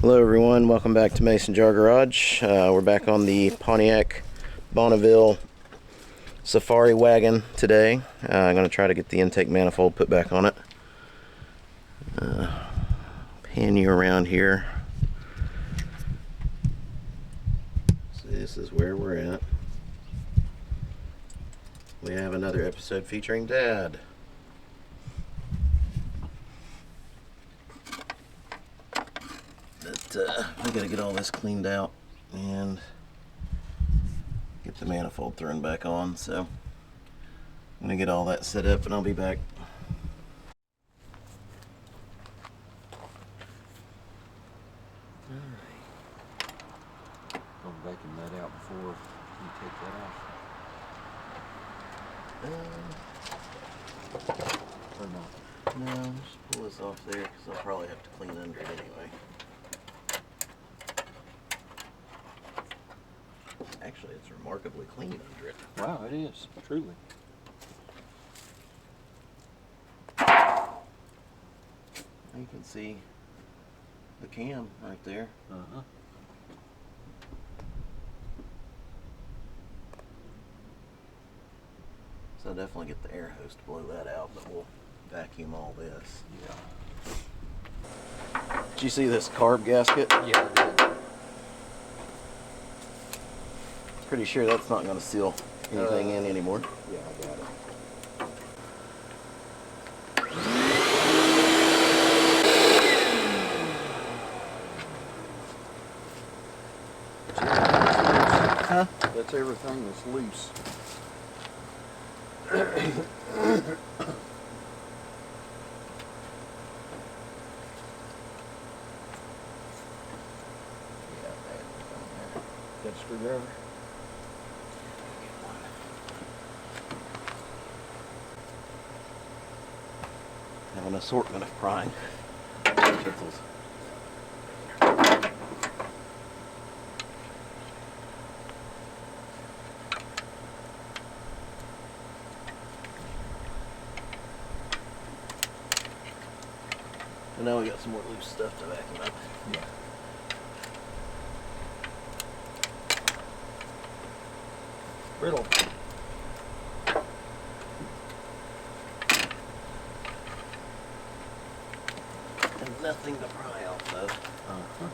Hello everyone, welcome back to Mason Jar Garage. We're back on the Pontiac Bonneville Safari Wagon today. I'm going to try to get the intake manifold put back on it. Pan you around here. So this is where we're at. We have another episode featuring Dad. We gotta get all this cleaned out and get the manifold thrown back on, so I'm gonna get all that set up and I'll be back. I'll vacuum that out before you take that off. Or not. No, just pull this off there because I'll probably have to clean under it anyway. Actually, it's remarkably clean under it. Wow, it is, truly. You can see the cam right there. Uh-huh. So I'll definitely get the air hose to blow that out, but we'll vacuum all this. Yeah. Did you see this carb gasket? Yeah, I did. Pretty sure that's not going to seal anything in anymore. Yeah, I got it. Huh? That's everything that's loose. Got a screwdriver? Have an assortment of prying utensils. And now we got some more loose stuff to vacuum up. Yeah. Brittle. And nothing to pry off though. Uh-huh.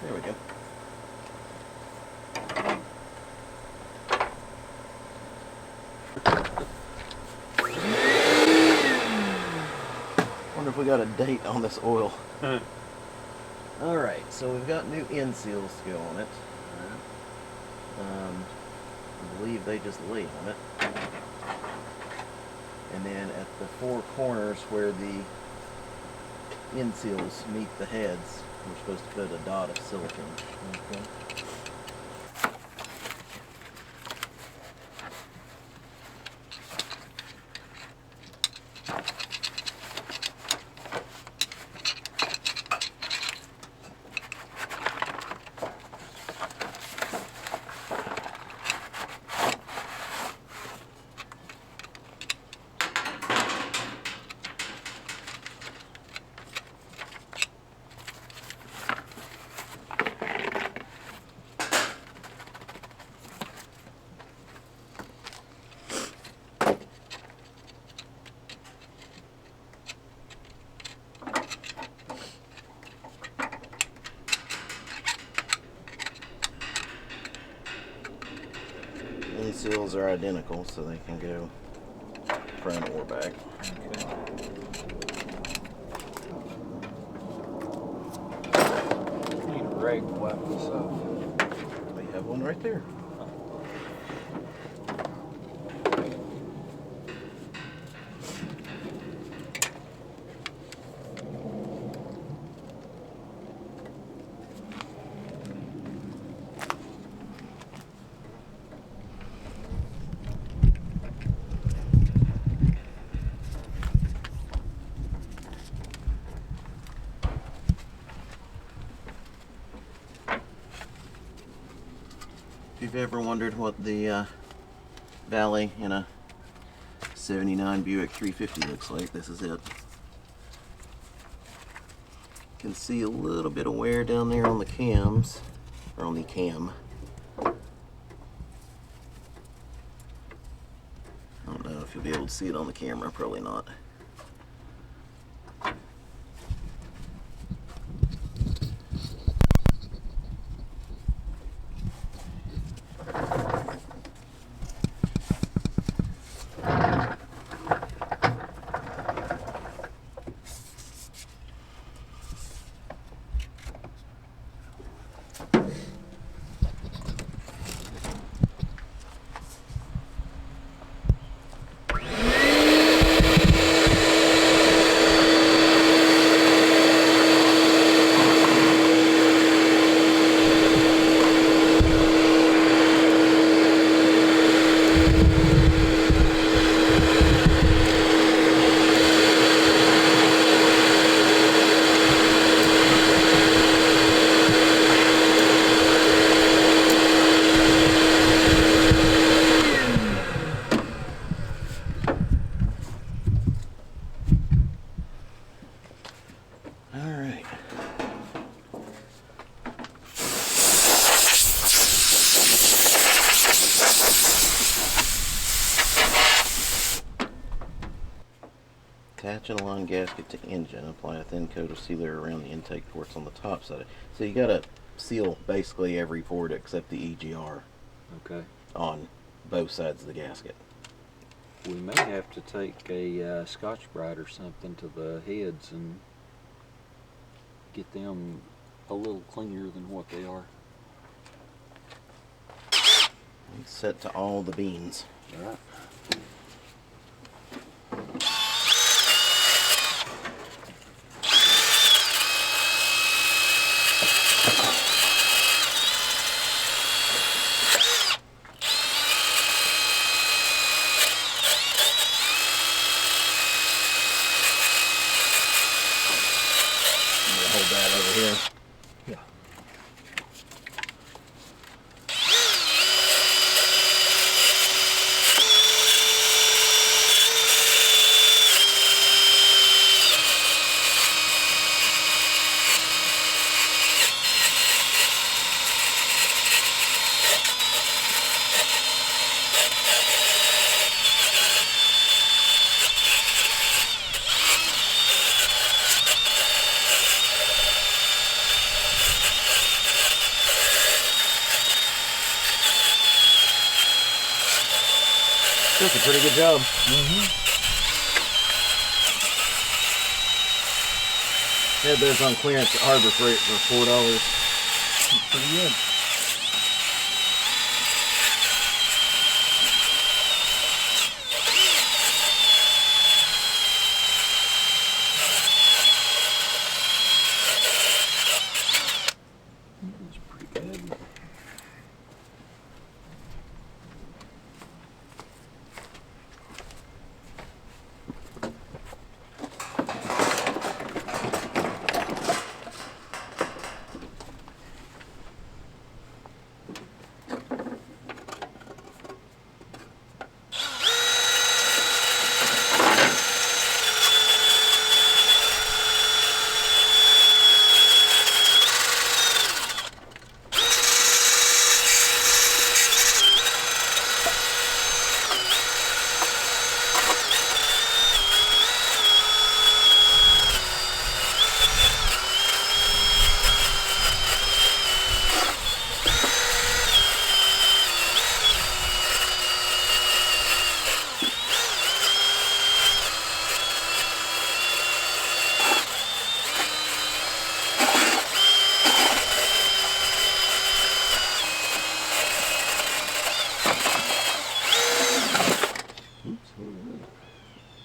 There we go. Wonder if we got a date on this oil. Alright, so we've got new end seals to go on it. I believe they just lay on it. And then at the four corners where the end seals meet the heads, we're supposed to put a dot of silicone. Okay. End seals are identical, so they can go front or back. Okay. Need a rag to wipe this off. We have one right there. If you've ever wondered what the valley in a '79 Buick 350 looks like. This is it. Can see a little bit of wear down there on the cams, or on the cam. I don't know if you'll be able to see it on the camera, probably not. Attach an align gasket to engine. Apply a thin coat of sealer around the intake ports on the top side. So you gotta seal basically every port except the EGR. Okay. On both sides of the gasket. We may have to take a Scotch-Brite or something to the heads and get them a little cleaner than what they are. It's set to all the beans. All right. Hold that over here. Yeah. That's a pretty good job. Had those on clearance at Harbor Freight for $4. Pretty good. That's pretty good.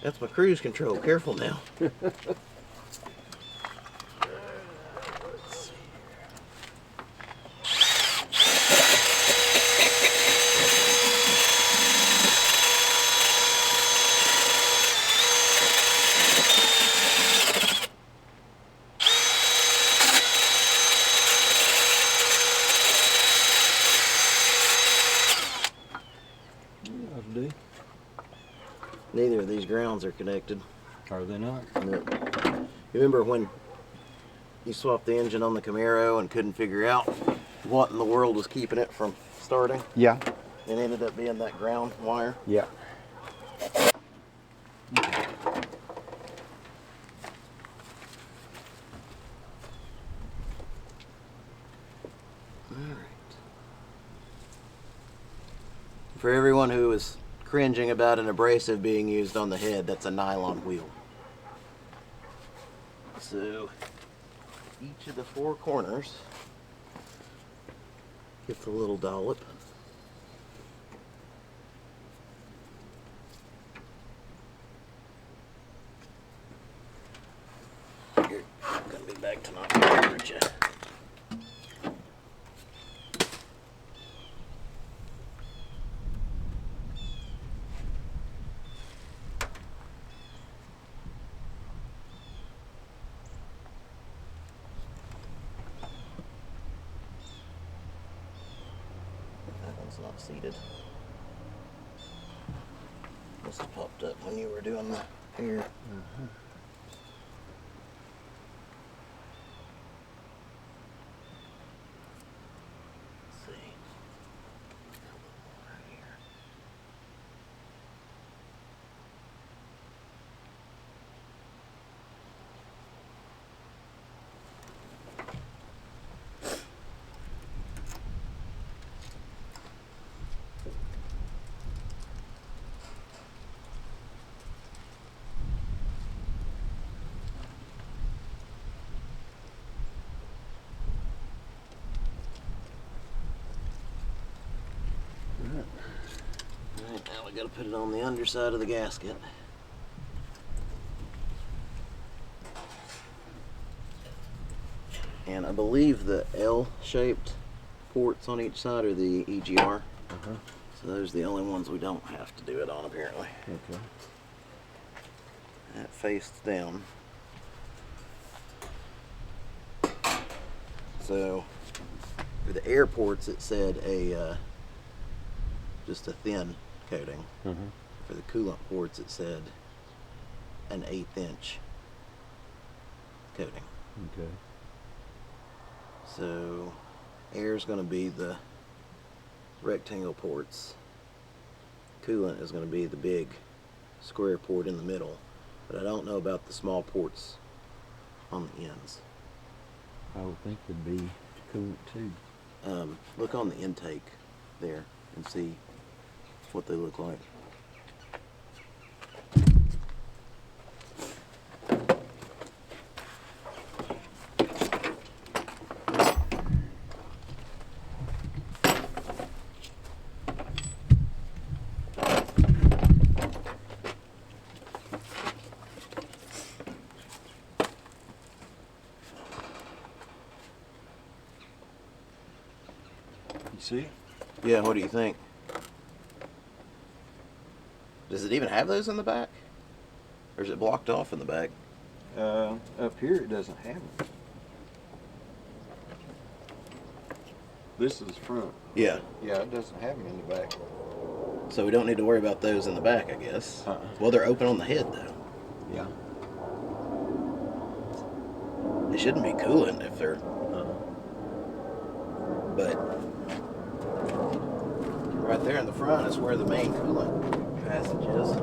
That's my cruise control. Careful now. Neither are connected. Are they not? No. You remember when you swapped the engine on the Camaro and couldn't figure out what in the world was keeping it from starting? Yeah. It ended up being that ground wire. Yeah. For everyone who is cringing about an abrasive being used on the head, that's a nylon wheel. So each of the four corners gets a little dollop. You're gonna be back to not hurt you. Not seated. Must have popped up when you were doing the hair. Mm-hmm. Let's see. Right here. Alright, now we gotta put it on the underside of the gasket. And I believe the L-shaped ports on each side are the EGR. So those are the only ones we don't have to do it on, apparently. Okay. That faced down. So for the air ports, it said a just a thin coating. For the coolant ports, it said an 1/8 inch coating. Okay. So air is going to be the rectangle ports. Coolant is going to be the big square port in the middle. But I don't know about the small ports on the ends. I would think it'd be coolant too. Look on the intake there and see what they look like. You see? Yeah, what do you think? Does it even have those in the back? Or is it blocked off in the back? Up here it doesn't have them. This is front. Yeah. Yeah, it doesn't have them in the back. So we don't need to worry about those in the back, I guess. Well, they're open on the head, though. Yeah. They shouldn't be coolant if they're... But right there in the front is where the main coolant passage is.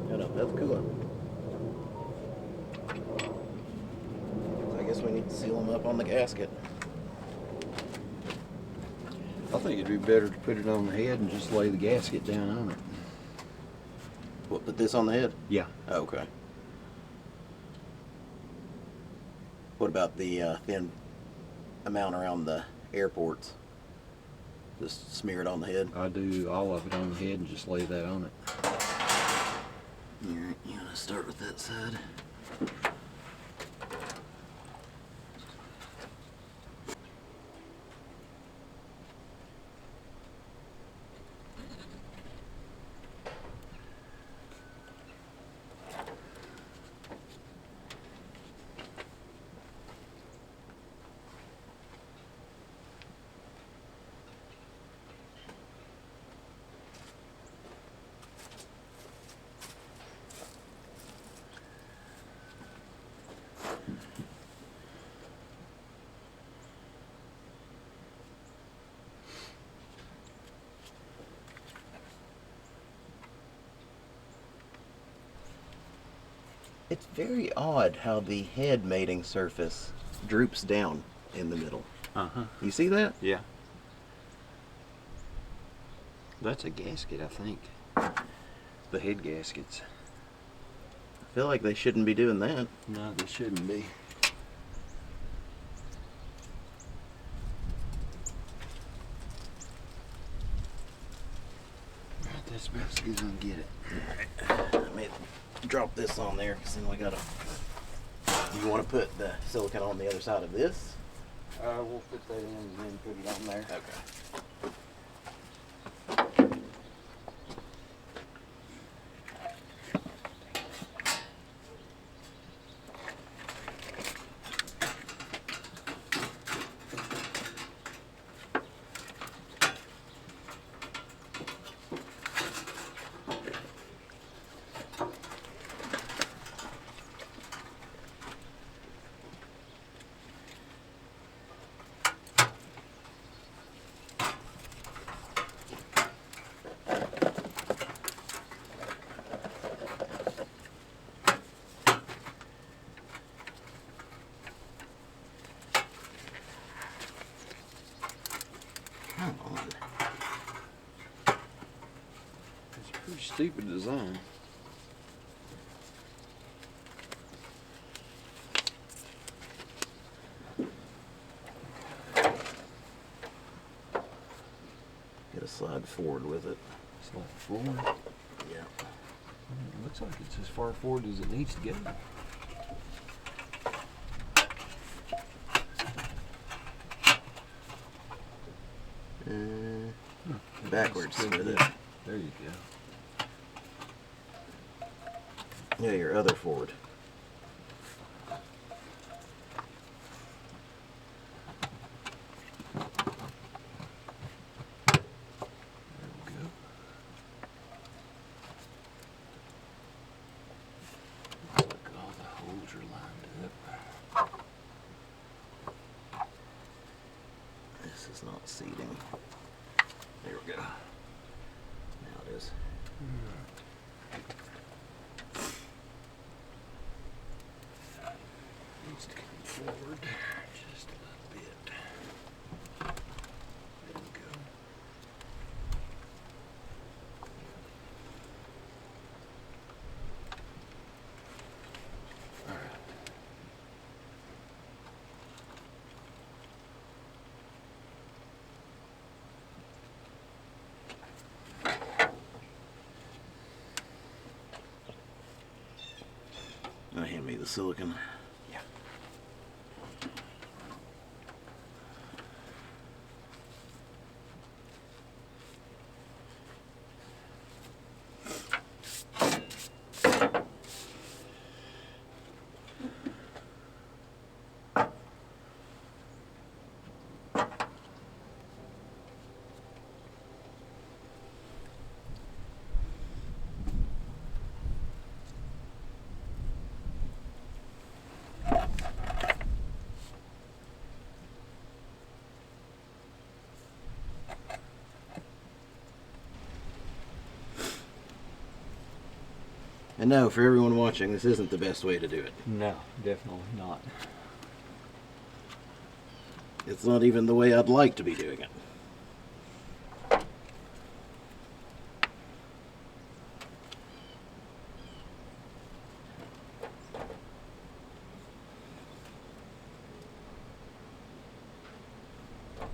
Got enough coolant. So I guess we need to seal them up on the gasket. I think it'd be better to put it on the head and just lay the gasket down on it. What, put this on the head? Yeah. Oh, okay. What about the thin amount around the airports? Just smear it on the head? I do all of it on the head and just lay that on it. Alright, you want to start with that side? It's very odd how the head mating surface droops down in the middle. Uh-huh. You see that? Yeah. That's a gasket, I think. The head gaskets. I feel like they shouldn't be doing that. No, they shouldn't be. Right, that's about as good as I can get it. Alright, let me drop this on there because then we gotta. You want to put the silicone on the other side of this? We'll put that in and then put it on there. Okay. Come on. It's a pretty stupid design. Gotta slide forward with it. Slide forward. Yeah. It looks like it's as far forward as it needs to go. Backwards Still with good. it. There you go. Yeah, your other forward. There we go. Looks like all the holes are lined up. This is not seating. There we go. Now it is. Needs to come forward just a little bit. There we go. All right. Now hand me the silicone. Yeah. And no, for everyone watching, this isn't the best way to do it. No, definitely not. It's not even the way I'd like to be doing it.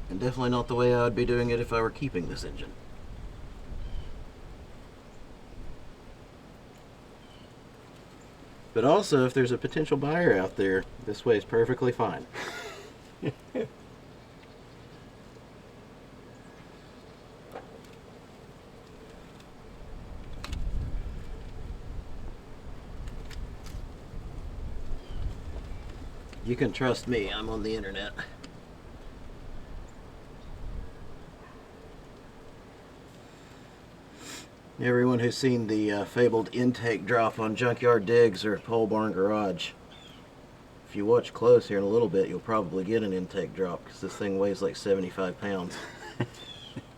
And definitely not the way I would be doing it if I were keeping this engine. But also, if there's a potential buyer out there, this way is perfectly fine. You can trust me, I'm on the internet. Everyone who's seen the fabled intake drop on Junkyard Digs or Pole Barn Garage, if you watch close here in a little bit, you'll probably get an intake drop because this thing weighs like 75 pounds.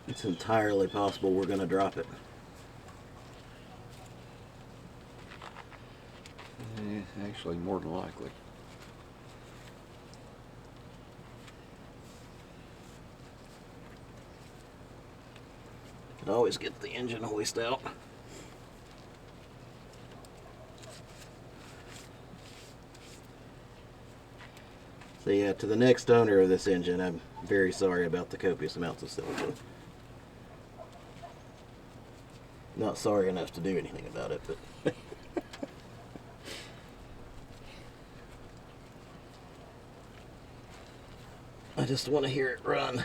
It's entirely possible we're going to drop it. Actually, more than likely. Can always get the engine hoist out. So yeah, to the next owner of this engine, I'm very sorry about the copious amounts of silicone. Not sorry enough to do anything about it, but I just want to hear it run.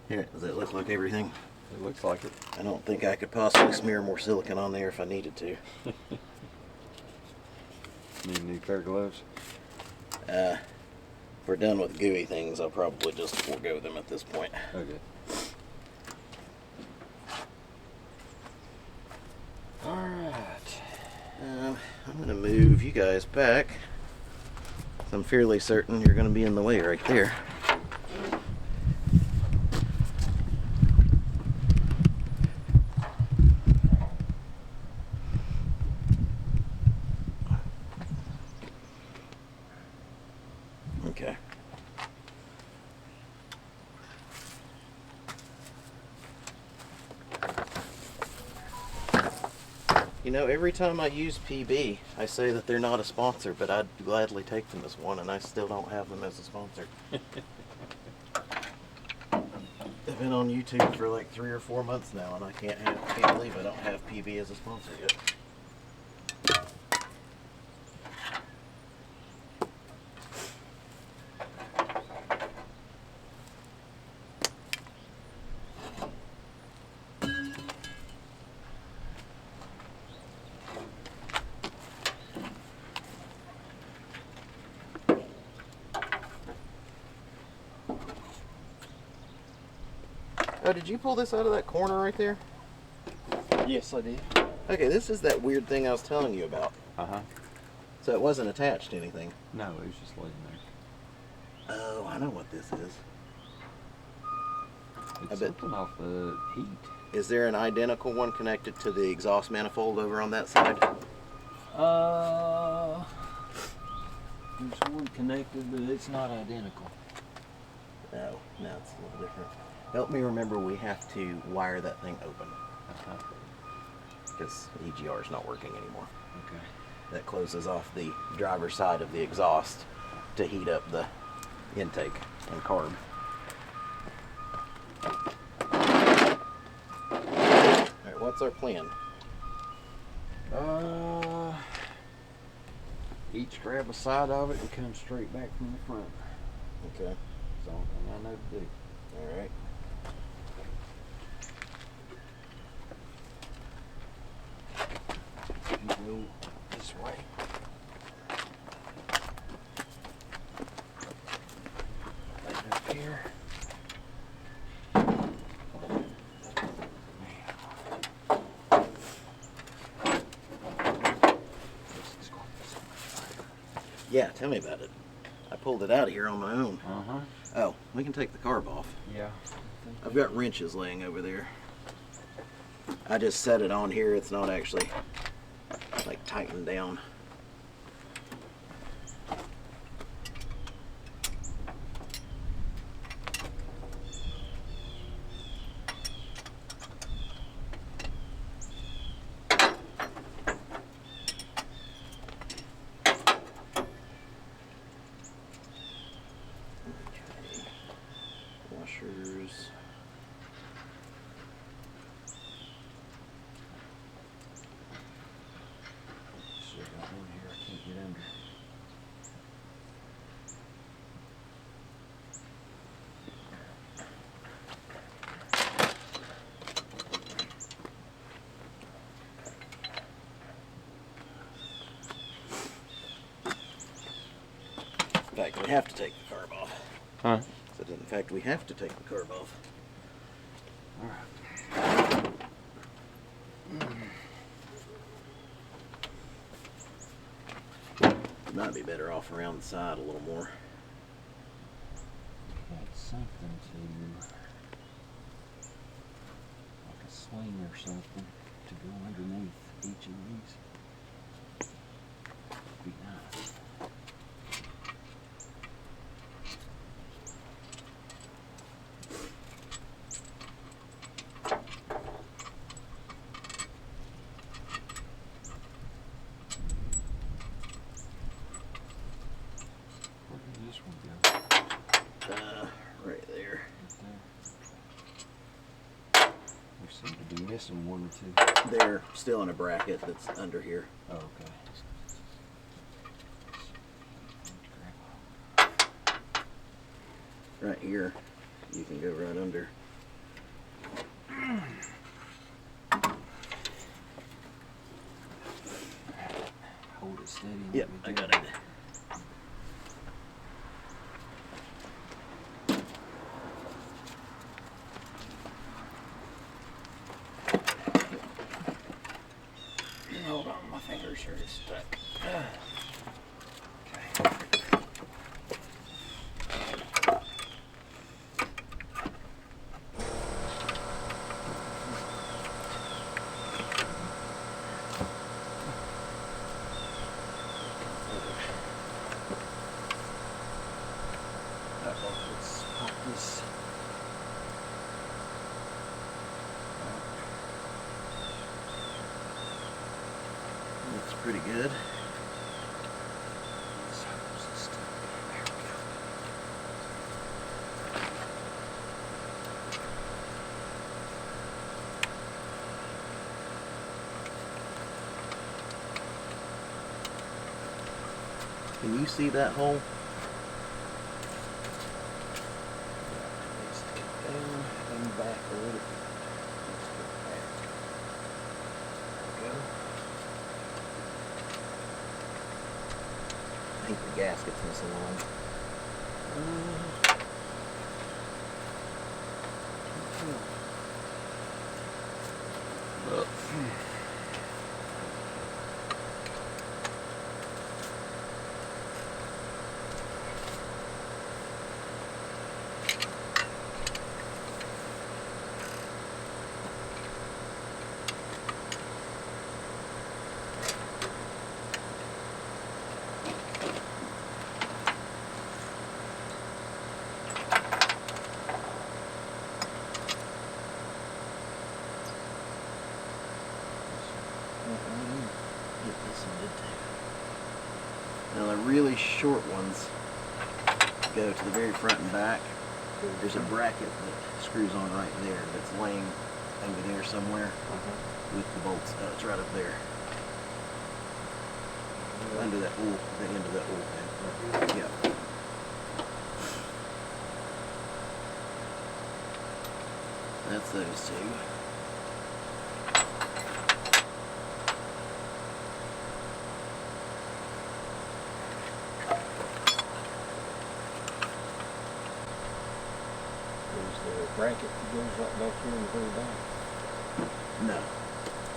Here, does that look like everything? It looks like it. I don't think I could possibly smear more silicone on there if I needed to. Need a new pair of gloves? If we're done with gooey things, I'll probably just forego them at this point. Okay. Alright. I'm going to move you guys back. I'm fairly certain you're going to be in the way right there. Okay. You know, every time I use PB, I say that they're not a sponsor, but I'd gladly take them as one, and I still don't have them as a sponsor. I've been on YouTube for like 3 or 4 months now, and I can't believe I don't have PB as a sponsor yet. Oh, did you pull this out of that corner right there? Yes, I did. Okay, this is that weird thing I was telling you about. Uh-huh. So it wasn't attached to anything. No, it was just laying there. Oh, I know what this is. It's something off the heat. Is there an identical one connected to the exhaust manifold over on that side? There's one connected, but it's not identical. No, it's a little different. Help me remember, we have to wire that thing open. Because EGR is not working anymore. Okay. That closes off the driver's side of the exhaust to heat up the intake and carb. Alright, what's our plan? Each grab a side of it and come straight back from the front. Okay. That's the only thing I know to do. Alright. You go this way. Right up here. Yeah, tell me about it. I pulled it out of here on my own. Uh-huh. Oh, we can take the carb off. Yeah. I've got wrenches laying over there. I just set it on here. It's not actually like tightened down. Washers. Shit, got one here I can't get under. In fact, we have to take the carb off. Huh? So in fact, we have to take the carb off. Alright. You might be better off around the side a little more. Got something to, like a sling or something, to go underneath each of these. Be nice. Where did this one go? Right there. Right there. We seem to be missing one or two. They're still in a bracket that's under here. Oh, okay. Right here, you can go right under. Hold it steady. Yep, I got it. Hold on, my fingers are stuck. Let's pop this. Looks pretty good. Can you see that hole? Let's get down and back a little bit. Let's get back. There we go. I think the gasket's misaligned. Get this one too. Now the really short ones go to the very front and back. There's a bracket that screws on right there that's laying over there somewhere with the bolts. It's right up there. Under that oil, the end of that oil pan. Yeah. That's those two. Bracket that goes right back here in the very back. No.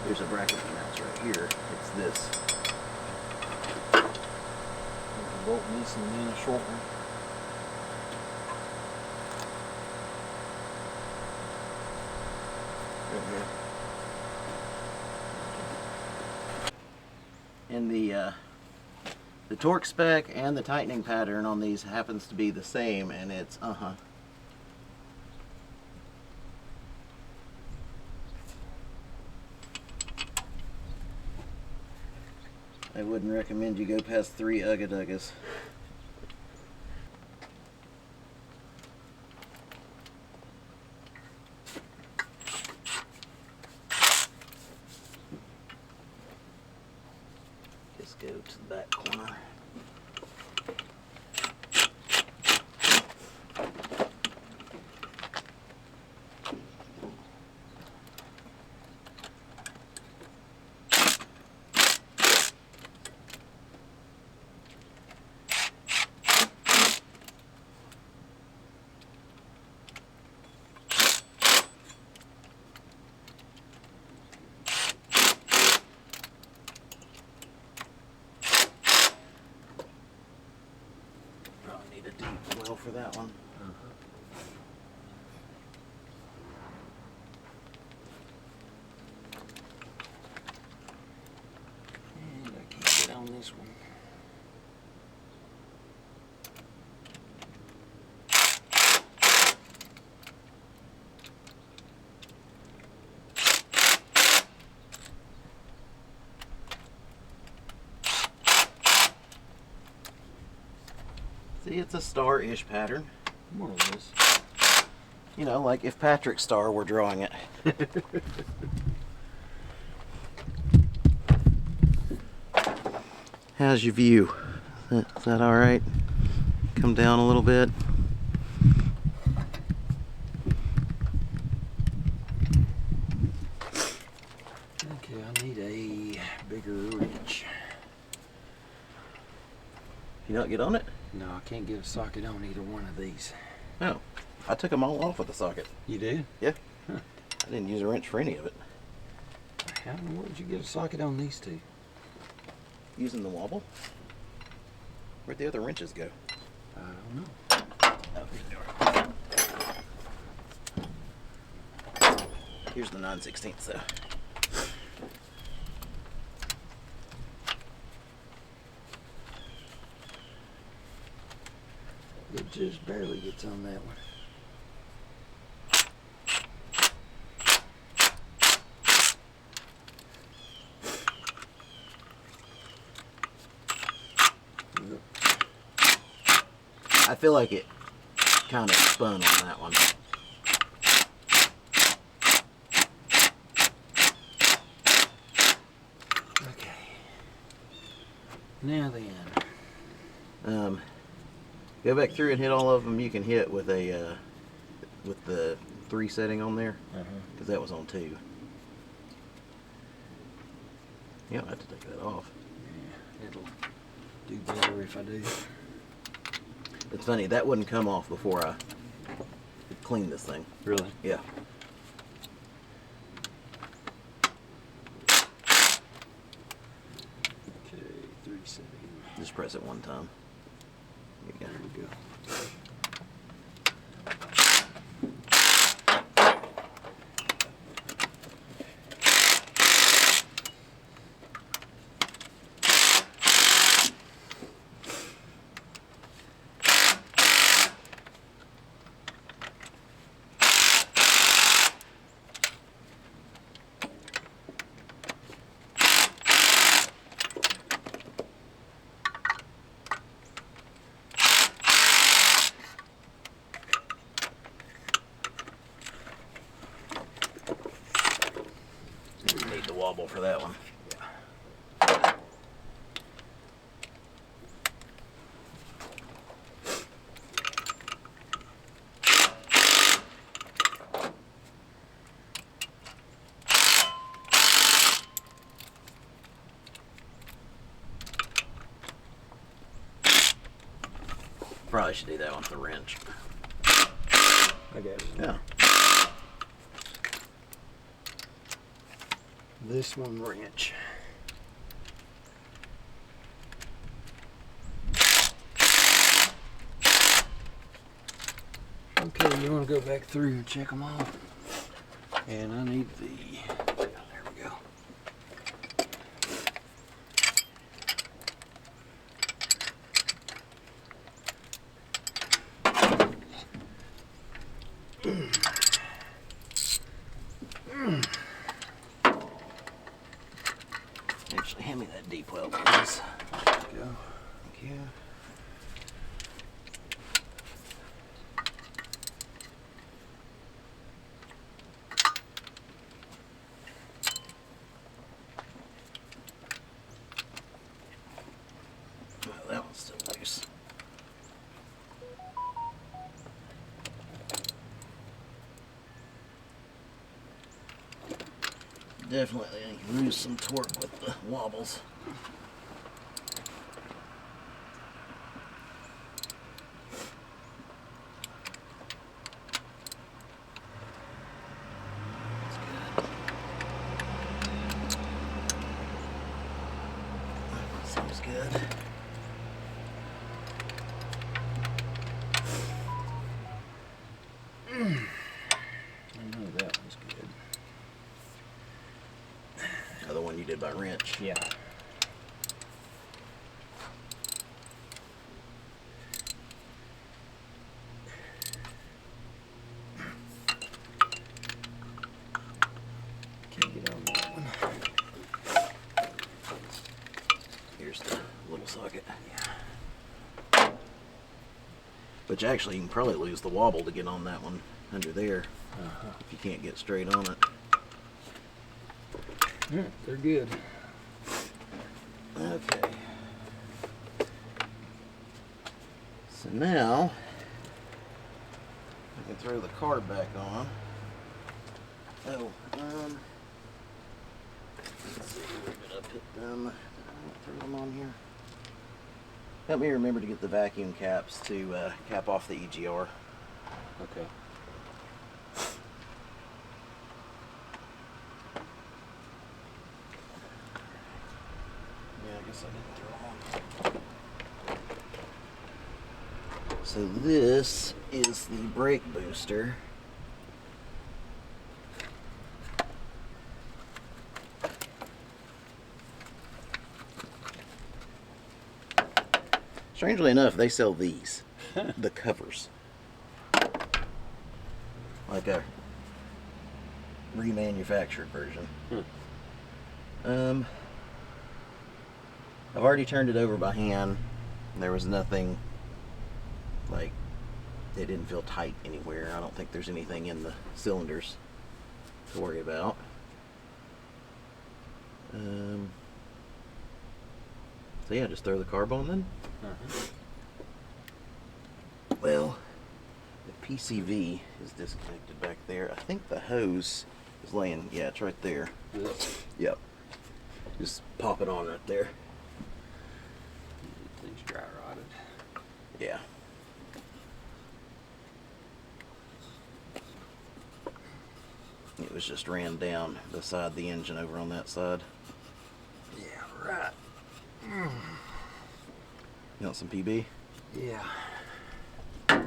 There's a bracket that mounts right here. It's this. There's a bolt missing and then a short one. Right here. And the torque spec and the tightening pattern on these happens to be the same, and it's I wouldn't recommend you go past 3 ugga-duggas. Just go to the back corner. need a deep well for that one. And I can't get on this one. See, it's a star-ish pattern. More or less. You know, like if Patrick's star were drawing it. How's your view? Is that all right? Come down a little bit. Okay, I need a bigger wrench. You not get on it? No, I can't get a socket on either one of these. No. I took them all off with the socket. You did? Yeah. Huh. I didn't use a wrench for any of it. How in the world did you get a socket on these two? Using the wobble? Where'd the other wrenches go? I don't know. Oh, here's the 9/16 though. It just barely gets on that one. I feel like it kind of spun on that one. Okay. Now then. Go back through and hit all of them you can hit with a with the 3 setting on there, because that was on 2. You don't have to take that off. Yeah, it'll do better if I do. It's funny, that wouldn't come off before I cleaned this thing. Really? Yeah. Okay, 3 setting. Just press it one time. There you There we go. Need the wobble for that one. Probably should do that one with the wrench. I got it. Yeah. This one wrench. Okay, you want to go back through and check them all? And I need the, there we go. Actually, hand me that deep well, please. There we go. Thank you. Well, that one's still loose. Definitely lose some torque with the wobbles. That's good. Seems good. operated by wrench. Yeah. Can't get on that one. Here's the little socket. Which actually, you can probably lose the wobble to get on that one under there if you can't get straight on it. Yeah, they're good. Okay. So now, I can throw the carb back on. Oh, let's see, where did I put them? Did I throw them on here? Help me remember to get the vacuum caps to cap off the EGR. Okay. Yeah, I guess I didn't throw them on. So this is the brake booster. Strangely enough, they sell these, the covers, like a remanufactured version. I've already turned it over by hand. There was nothing, like, it didn't feel tight anywhere. I don't think there's anything in the cylinders to worry about. So yeah, just throw the carb on then. Well, the PCV is disconnected back there. I think the hose is laying, yeah, it's right there. This Yep. Just pop it on right there. thing's dry rotted. Yeah. It was just ran down beside the engine over on that side. Yeah, right. You want some PB? Yeah. There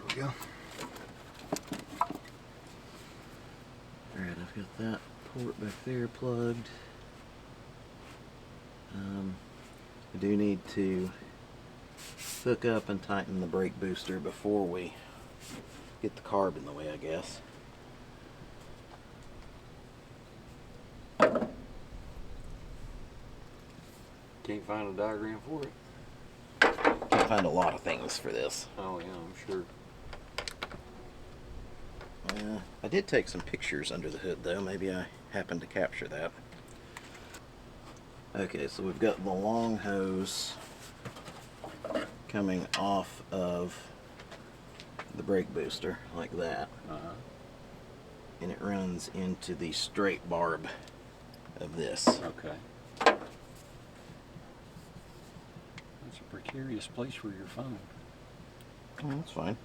we go. Alright, I've got that port back there plugged. I do need to hook up and tighten the brake booster before we get the carb in the way, I guess. Can't find a diagram for it. Can't find a lot of things for this. Oh yeah, I'm sure. I did take some pictures under the hood though. Maybe I happened to capture that. Okay, so we've got the long hose coming off of the brake booster like that, and it runs into the straight barb of this. Okay. That's a precarious place for your phone. Oh, that's fine.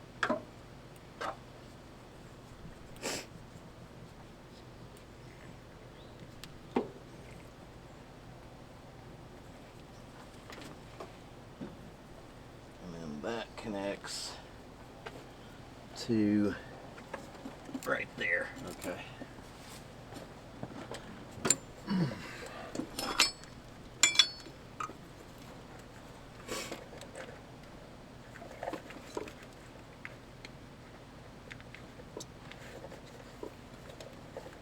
And then that connects to right there. Okay.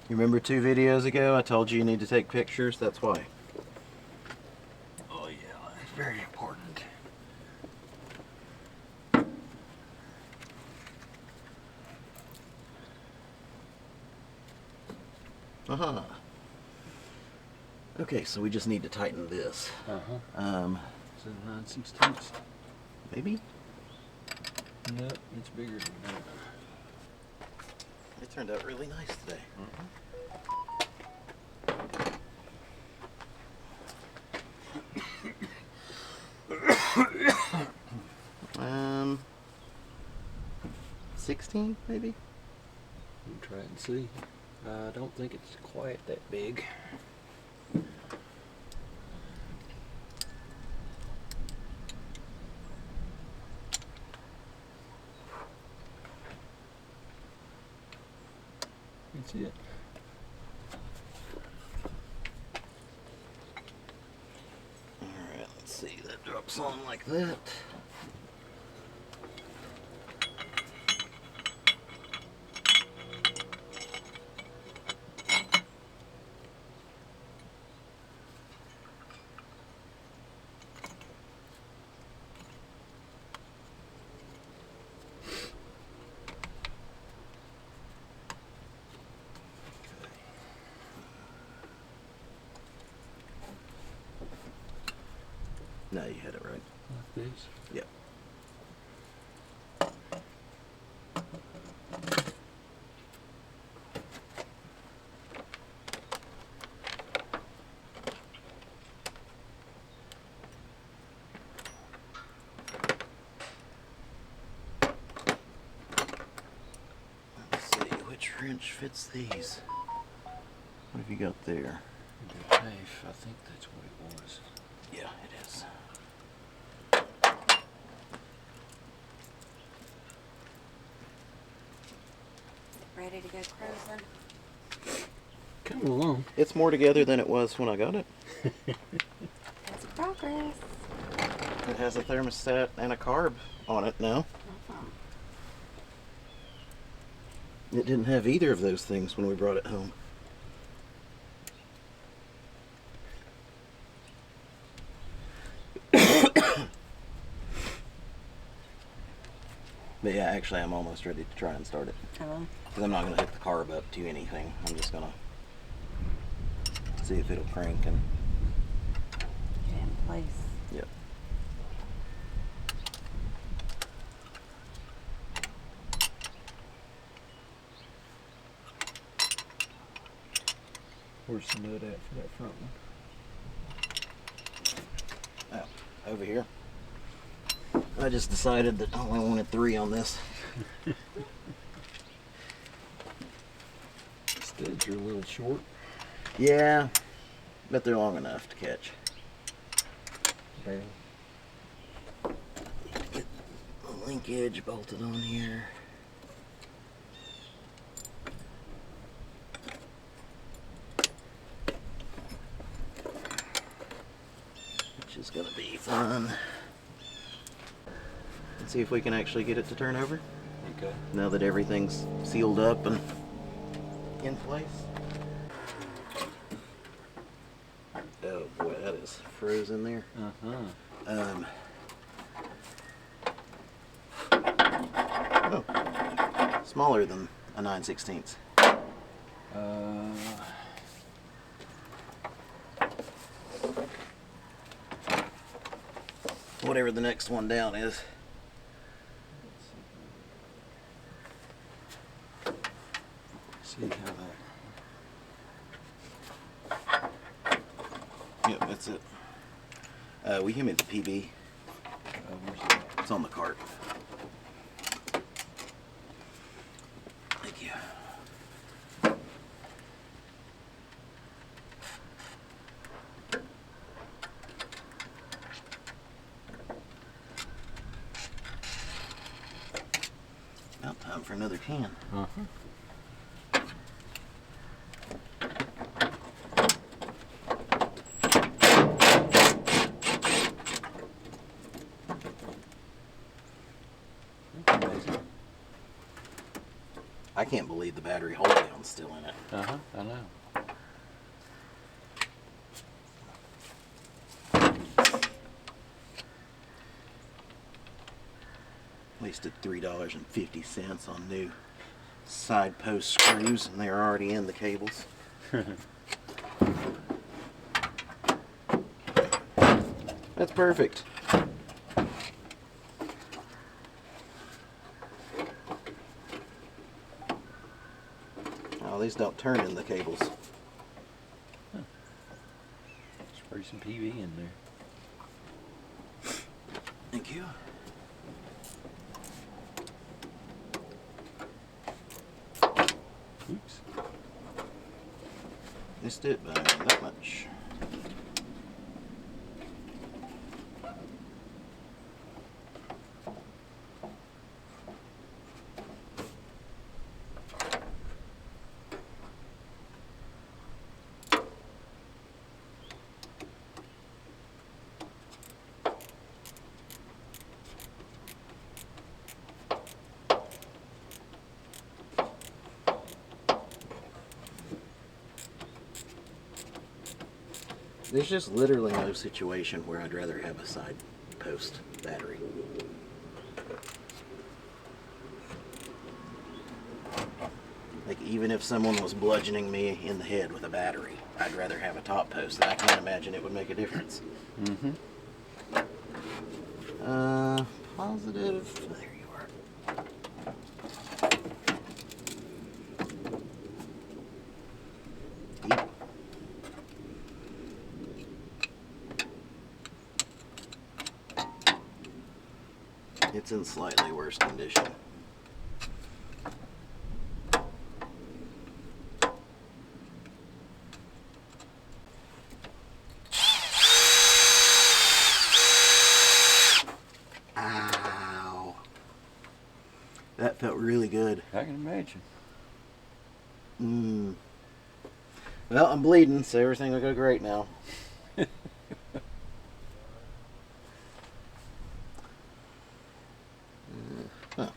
You remember 2 videos ago I told you need to take pictures? That's why. Oh yeah, it's very important. Uh-huh. Okay, so we just need to tighten this. Is it 9/16? Maybe? Nope, it's bigger than that. It turned out really nice today. Um, 16 maybe? We'll try it and see. I don't think it's quite that big. That's it. Alright, let's see, that drops on like that. No, you had it right. Like this. Yep. Let's see, which wrench fits these? What have you got there? I think that's what it was. Yeah, it is. Ready to go cruising? Come along. It's more together than it was when I got it. That's progress. It has a thermostat and a carb on it now. It didn't have either of those things when we brought it home. But yeah, actually I'm almost ready to try and start it. Oh, Because I'm not going to hook the carb up to anything. I'm just going to see if it'll crank and... get it in place. Yep. Where's the nut at for that front one? Oh, over here. I just decided that I only wanted 3 on this. Studs are a little short. Yeah, but they're long enough to catch. Barely. Get the linkage bolted on here. Which is gonna be fun. Let's see if we can actually get it to turn over. Okay. Now that everything's sealed up and in place. Oh boy, that is frozen there. Uh-huh. Oh, smaller than a 9/16. Whatever the next one down is. See how that. Yep, that's it. Will you hand me the PB? Where's that? It's on the cart. Thank you. About time for another can. Uh-huh. Amazing. I can't believe the battery hold down's still in it. Uh-huh, I know. Wasted $3.50 on new side post screws, and they're already in the cables. That's perfect. Oh, these don't turn in the cables. Spray some PV in there. Thank you. Oops. Missed it by that much. There's just literally no situation where I'd rather have a side post battery. Like, even if someone was bludgeoning me in the head with a battery, I'd rather have a top post. And I can't imagine it would make a difference. Mm-hmm. Positive. There you are. It's in slightly worse condition. Ow. That felt really good. I can imagine. Well, I'm bleeding, so everything will go great now. Huh.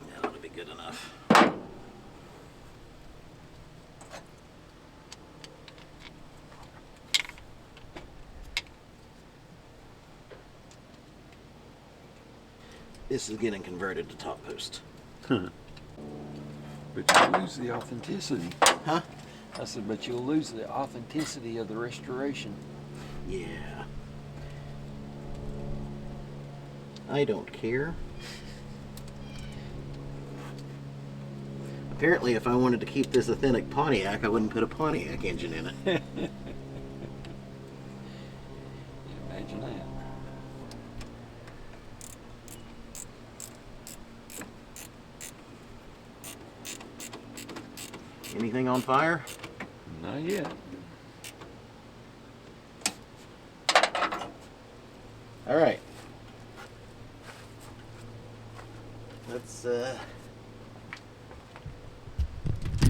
That ought to be good enough. This is getting converted to top post. But you lose the authenticity. Huh? I said, but you'll lose the authenticity of the restoration. Yeah. I don't care. Apparently, if I wanted to keep this authentic Pontiac, I wouldn't put a Pontiac engine in it. Imagine that. Anything on fire? Not yet. All right. Let's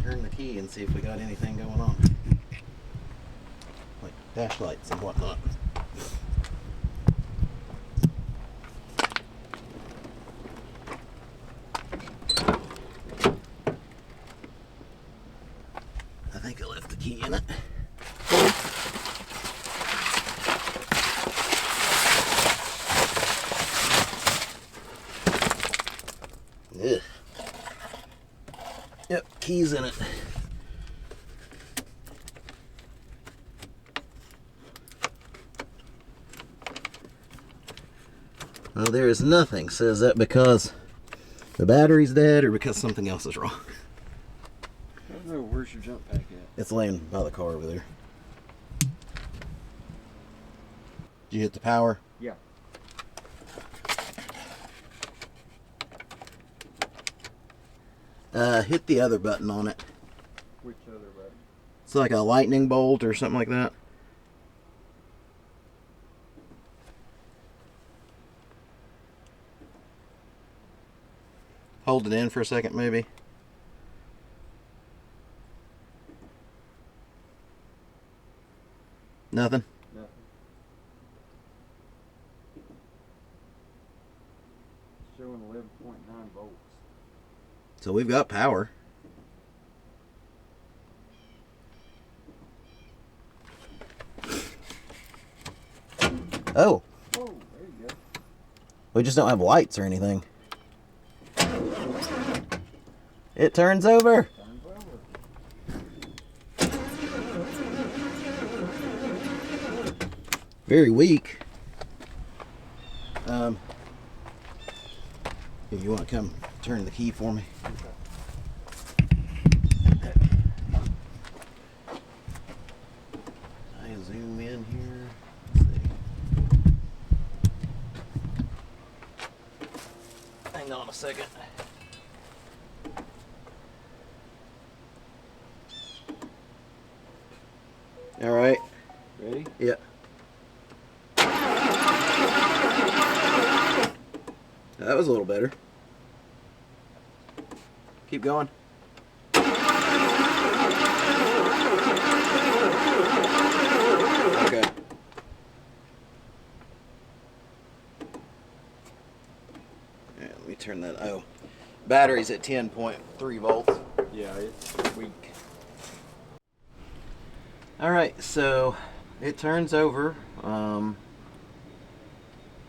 turn the key and see if we got anything going on. Like dash lights and whatnot. I think I left the key in it. Ugh. Yep, keys in it. Well, there is nothing says that because the battery's dead or because something else is wrong. I don't know, where's your jump pack at? It's laying by the car over there. Did you hit the power? Yeah. Hit the other button on it. Which other button? It's like a lightning bolt or something like that. Hold it in for a second, maybe. Nothing? Nothing. Showing 11.9 volts. So we've got power. Oh, Oh, there you go. we just don't have lights or anything. It turns over. Turns over. Very weak. If you want to come turn the key for me. I zoom in here. Let's see. Hang on a second. All right. Ready? Yeah. That was a little better. Keep going. Okay. Yeah, let me turn that. Oh, battery's at 10.3 volts. Yeah, it's weak. All right, so it turns over.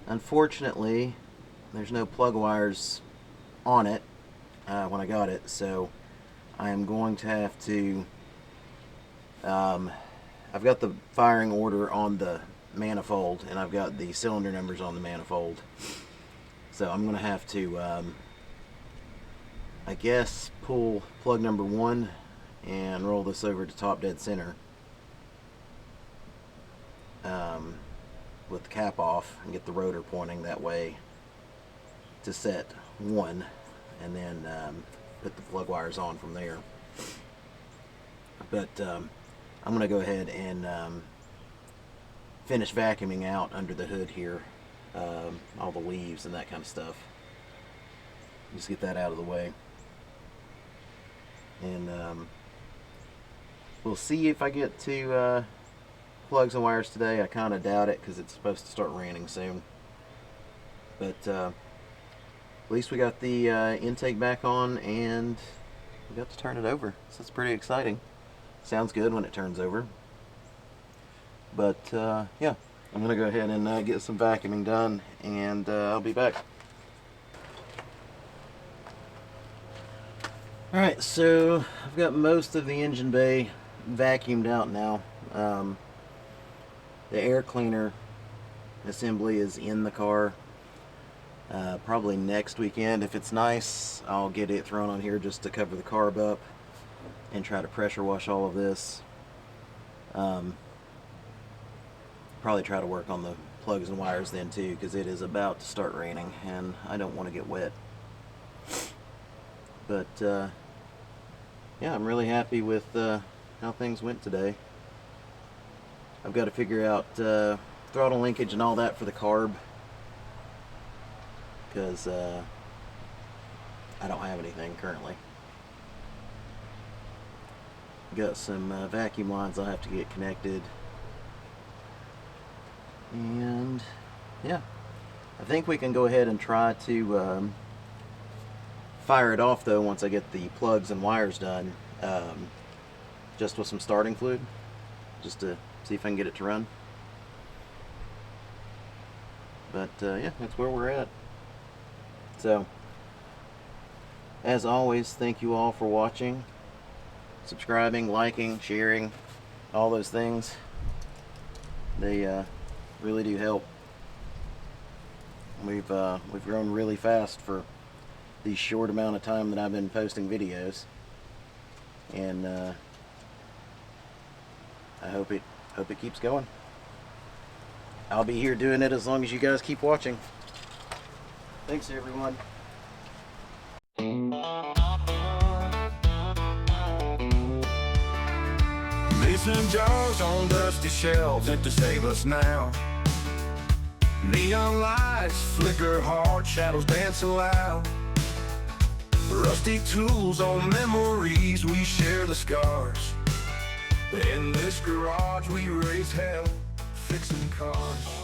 Unfortunately, there's no plug wires on it when I got it, so I am going to have to. I've got the firing order on the manifold, and I've got the cylinder numbers on the manifold. So I'm going to have to, I guess, pull plug number 1 and roll this over to top dead center with the cap off and get the rotor pointing that way to set 1, and then put the plug wires on from there. But I'm going to go ahead and finish vacuuming out under the hood here, all the leaves and that kind of stuff. Just get that out of the way. And we'll see if I get to plugs and wires today. I kind of doubt it because it's supposed to start raining soon. But at least we got the intake back on and we got to turn it over. So it's pretty exciting. Sounds good when it turns over. But yeah, I'm gonna go ahead and get some vacuuming done, and I'll be back. Alright, so I've got most of the engine bay vacuumed out now. The air cleaner assembly is in the car. Probably next weekend, if it's nice, I'll get it thrown on here just to cover the carb up and try to pressure wash all of this. Probably try to work on the plugs and wires then too, because it is about to start raining and I don't want to get wet. But yeah, I'm really happy with how things went today. I've got to figure out throttle linkage and all that for the carb, because I don't have anything currently. Got some vacuum lines I'll have to get connected. And yeah, I think we can go ahead and try to fire it off though once I get the plugs and wires done, just with some starting fluid, just to see if I can get it to run. But yeah, that's where we're at. So as always, thank you all for watching, subscribing, liking, sharing, all those things. They really do help. We've grown really fast for the short amount of time that I've been posting videos, and I hope it keeps going. I'll be here doing it as long as you guys keep watching. Thanks everyone. Mason jars on dusty shelves and to save us now. Neon lights flicker hard, shadows dancing loud. Rusty tools on memories, we share the scars. In this garage we raise hell, fixing cars.